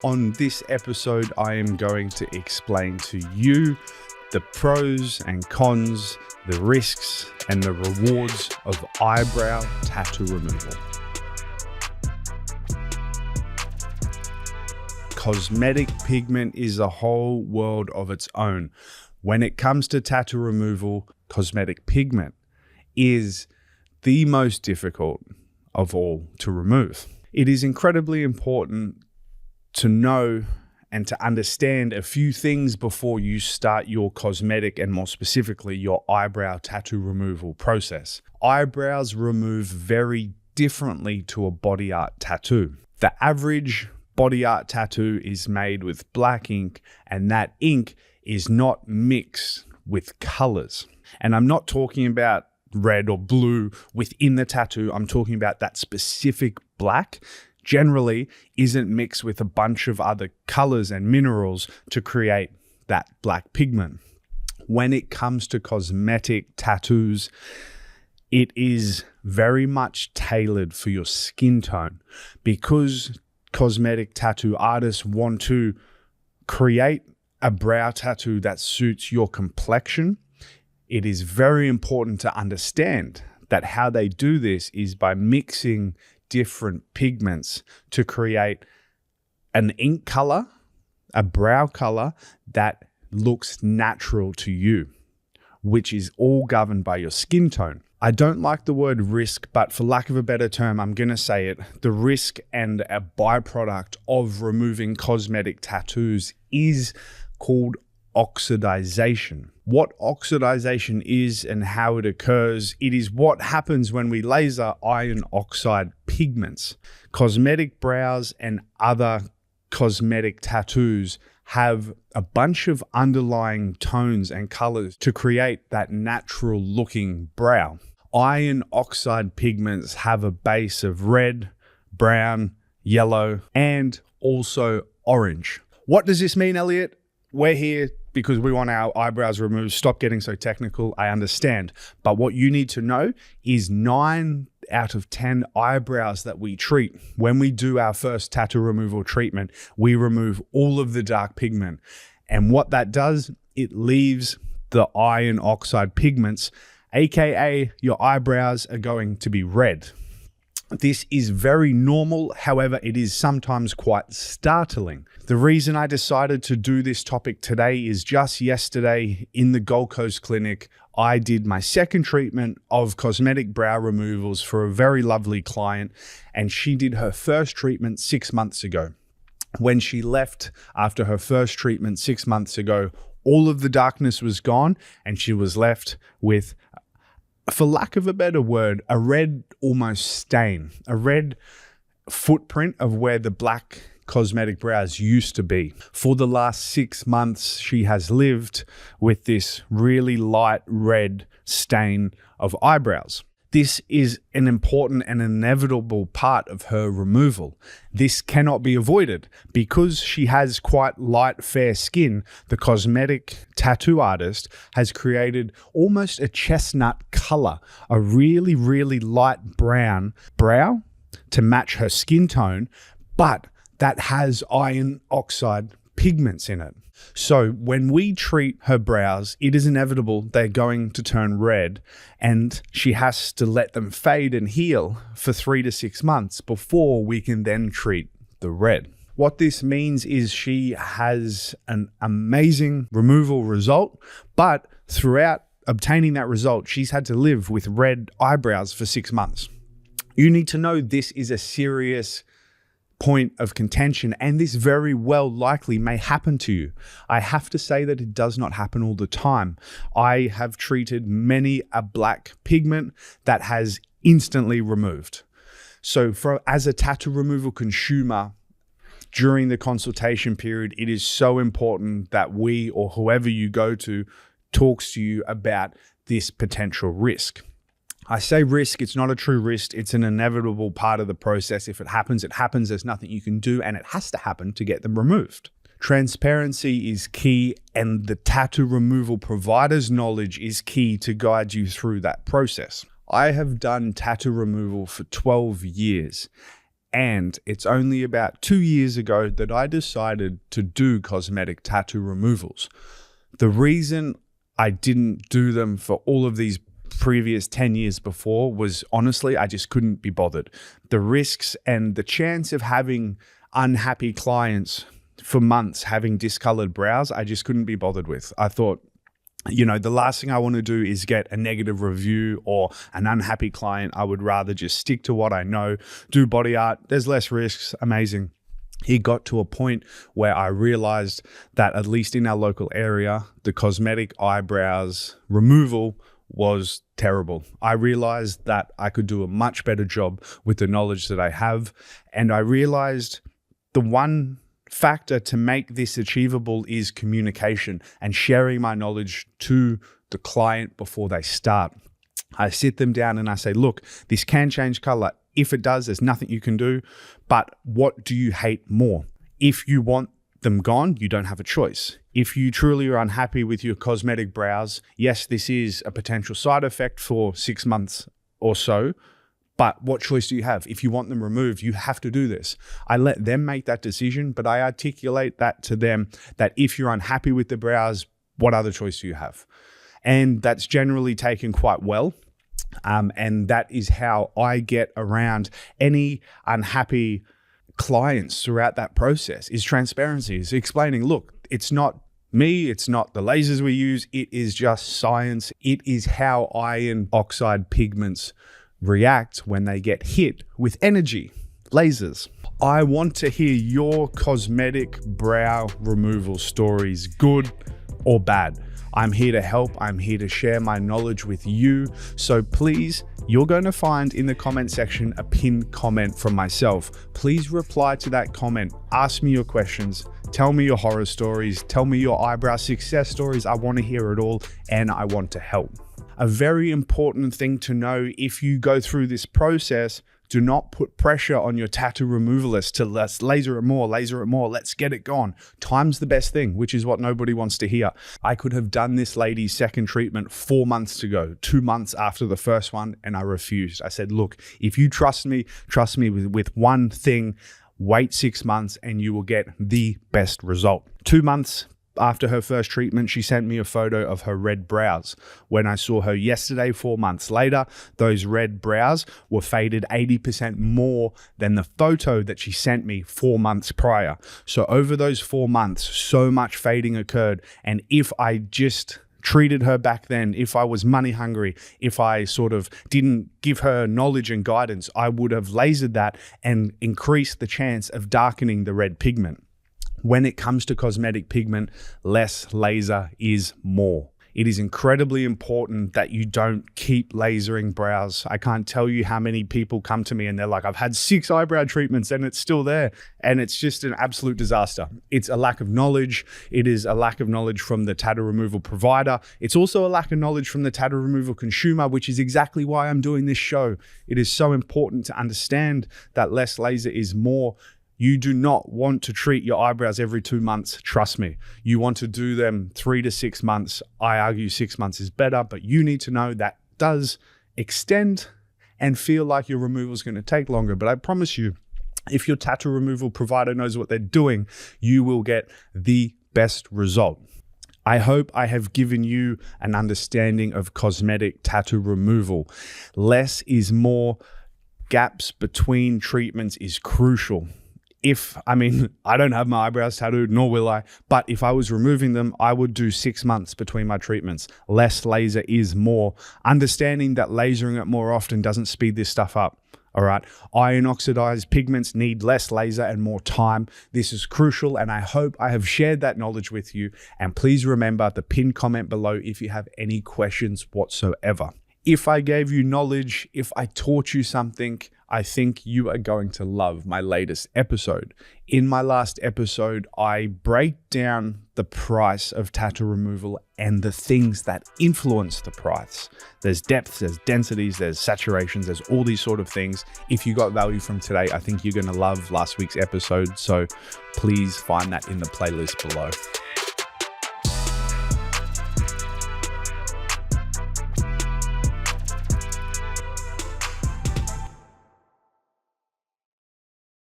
On this episode, I am going to explain to you the pros and cons, the risks and the rewards of eyebrow tattoo removal. Cosmetic pigment is a whole world of its own. When it comes to tattoo removal, cosmetic pigment is the most difficult of all to remove. It is incredibly important to know and to understand a few things before you start your cosmetic and more specifically your eyebrow tattoo removal process. Eyebrows remove very differently to a body art tattoo. The average body art tattoo is made with black ink, and that ink is not mixed with colors. And I'm not talking about red or blue within the tattoo. I'm talking about that specific black generally isn't mixed with a bunch of other colors and minerals to create that black pigment. When it comes to cosmetic tattoos, it is very much tailored for your skin tone. Because cosmetic tattoo artists want to create a brow tattoo that suits your complexion, it is very important to understand that how they do this is by mixing different pigments to create an ink color, a brow color that looks natural to you, which is all governed by your skin tone. I don't like the word risk, but for lack of a better term, I'm going to say it. The risk and a byproduct of removing cosmetic tattoos is called oxidization. What oxidization is and how it occurs, it is what happens when we laser iron oxide pigments. Cosmetic brows and other cosmetic tattoos have a bunch of underlying tones and colors to create that natural looking brow. Iron oxide pigments have a base of red, brown, yellow, and also orange. What does this mean, Elliot? We're here because we want our eyebrows removed. Stop getting so technical. I understand. But what you need to know is 9 out of 10 eyebrows that we treat, when we do our first tattoo removal treatment, we remove all of the dark pigment. And what that does, it leaves the iron oxide pigments, aka your eyebrows are going to be red. This is very normal, however, it is sometimes quite startling. The reason I decided to do this topic today is just yesterday in the Gold Coast clinic, I did my second treatment of cosmetic brow removals for a very lovely client, and she did her first treatment 6 months ago. When she left after her first treatment 6 months ago, all of the darkness was gone and she was left with, for lack of a better word, a red almost stain, a red footprint of where the black cosmetic brows used to be. For the last 6 months, she has lived with this really light red stain of eyebrows. This is an important and inevitable part of her removal. This cannot be avoided. Because she has quite light, fair skin, the cosmetic tattoo artist has created almost a chestnut color, a really, really light brown brow to match her skin tone, but that has iron oxide pigments in it. So when we treat her brows, it is inevitable they're going to turn red, and she has to let them fade and heal for 3 to 6 months before we can then treat the red. What this means is she has an amazing removal result, but throughout obtaining that result, she's had to live with red eyebrows for 6 months. You need to know this is a serious point of contention, and this very well likely may happen to you. I have to say that it does not happen all the time. I have treated many a black pigment that has instantly removed. So as a tattoo removal consumer, during the consultation period, it is so important that we or whoever you go to talks to you about this potential risk. I say risk, it's not a true risk. It's an inevitable part of the process. If it happens, it happens. There's nothing you can do, and it has to happen to get them removed. Transparency is key, and the tattoo removal provider's knowledge is key to guide you through that process. I have done tattoo removal for 12 years, And it's only about 2 years ago that I decided to do cosmetic tattoo removals. The reason I didn't do them for all of these previous 10 years before was honestly, I just couldn't be bothered. The risks and the chance of having unhappy clients for months having discolored brows, I just couldn't be bothered with. I thought, the last thing I want to do is get a negative review or an unhappy client. I would rather just stick to what I know, do body art. There's less risks. Amazing. It got to a point where I realized that at least in our local area, the cosmetic eyebrows removal was terrible. I realized that I could do a much better job with the knowledge that I have. And I realized the one factor to make this achievable is communication and sharing my knowledge to the client before they start. I sit them down and I say, look, this can change color. If it does, there's nothing you can do. But what do you hate more? If you want them gone, you don't have a choice. If you truly are unhappy with your cosmetic brows, yes, this is a potential side effect for 6 months or so. But what choice do you have? If you want them removed, you have to do this. I let them make that decision, but I articulate that to them that if you're unhappy with the brows, what other choice do you have? And that's generally taken quite well. And that is how I get around any unhappy clients throughout that process, is transparency, is explaining, look, it's not me, it's not the lasers we use, it is just science. It is how iron oxide pigments react when they get hit with energy, lasers. I want to hear your cosmetic brow removal stories, good or bad. I'm here to help. I'm here to share my knowledge with you. So please, you're going to find in the comment section a pinned comment from myself. Please reply to that comment. Ask me your questions. Tell me your horror stories. Tell me your eyebrow success stories. I want to hear it all and I want to help. A very important thing to know if you go through this process, do not put pressure on your tattoo removalist to let's laser it more, let's get it gone. Time's the best thing, which is what nobody wants to hear. I could have done this lady's second treatment 4 months ago, 2 months after the first one, and I refused. I said, look, if you trust me with one thing, wait 6 months and you will get the best result. 2 months after her first treatment, she sent me a photo of her red brows. When I saw her yesterday, 4 months later, those red brows were faded 80% more than the photo that she sent me 4 months prior. So over those 4 months, so much fading occurred. And if I just treated her back then, if I was money hungry, if I sort of didn't give her knowledge and guidance, I would have lasered that and increased the chance of darkening the red pigment. When it comes to cosmetic pigment, less laser is more. It is incredibly important that you don't keep lasering brows. I can't tell you how many people come to me and they're like, I've had 6 eyebrow treatments and it's still there. And it's just an absolute disaster. It's a lack of knowledge. It is a lack of knowledge from the tattoo removal provider. It's also a lack of knowledge from the tattoo removal consumer, which is exactly why I'm doing this show. It is so important to understand that less laser is more. You do not want to treat your eyebrows every 2 months. Trust me. You want to do them 3 to 6 months. I argue 6 months is better, but you need to know that does extend and feel like your removal is going to take longer. But I promise you, if your tattoo removal provider knows what they're doing, you will get the best result. I hope I have given you an understanding of cosmetic tattoo removal. Less is more. Gaps between treatments is crucial. I don't have my eyebrows tattooed, nor will I, but if I was removing them, I would do 6 months between my treatments. Less laser is more. Understanding that lasering it more often doesn't speed this stuff up. All right. Iron oxidized pigments need less laser and more time. This is crucial, and I hope I have shared that knowledge with you. And please remember the pinned comment below if you have any questions whatsoever. If I gave you knowledge, if I taught you something, I think you are going to love my latest episode. In my last episode, I break down the price of tattoo removal and the things that influence the price. There's depths, there's densities, there's saturations, there's all these sort of things. If you got value from today, I think you're going to love last week's episode. So please find that in the playlist below.